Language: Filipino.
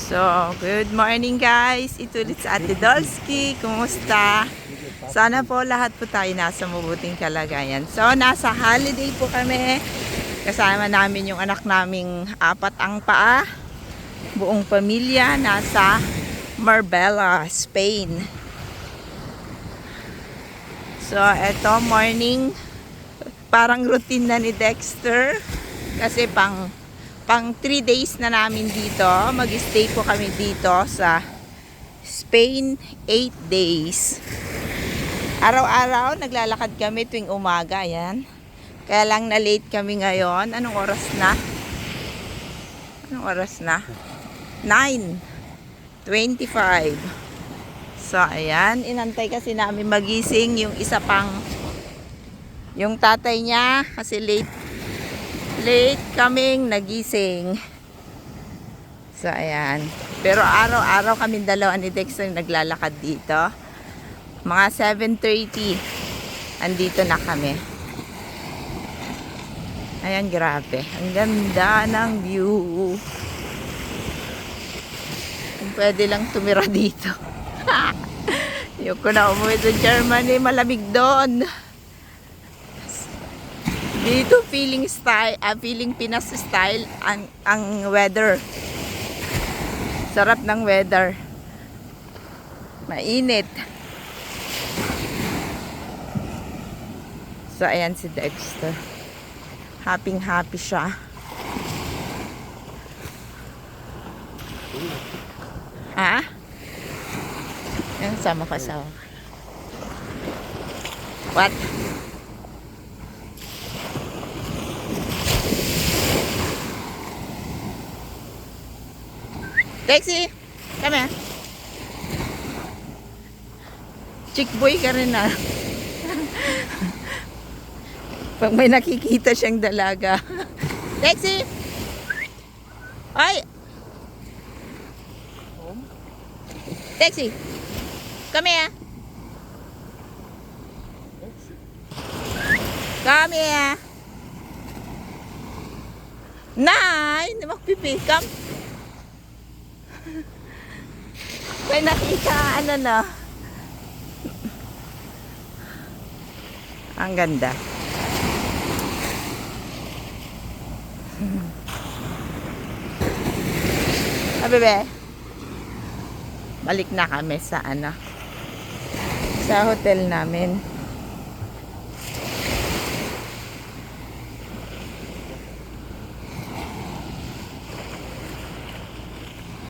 So, good morning guys. Ito ulit sa Ate Dolsky. Kumusta? Sana po lahat po tayo nasa mabuting kalagayan. So, nasa holiday po kami. Kasama namin yung anak naming 4 ang paa. Buong pamilya nasa Marbella, Spain. So, eto morning. Parang routine na ni Dexter. Kasi pang 3 days na namin dito. Mag-stay po kami dito sa Spain 8 days. Araw-araw naglalakad kami tuwing umaga. Ayan. Kaya lang na late kami ngayon. Anong oras na? Anong oras na? 9:25. So ayan. Inantay kasi namin magising yung isa pang yung tatay niya kasi late kaming nagising. So, ayan. Pero araw-araw kaming dalawa ni Dexter naglalakad dito. Mga 7:30, andito na kami. Ayan, grabe. Ang ganda ng view. Kung pwede lang tumira dito. Ayoko na umuwi sa Germany. Malamig doon. Dito feeling Pinas style ang weather. Sarap ng weather. Mainit. So ayan si Dexter. Happy siya. Ha? Yan sama ka sa. What? Taxi! Come here. Chick boy ka rin na. Pag may nakikita siyang dalaga. Taxi! Ay! Taxi! Come here. Come here. Nay! Magpipick up. May nakita, ano na. Ang ganda. Bebe, balik na kami sa sa hotel namin.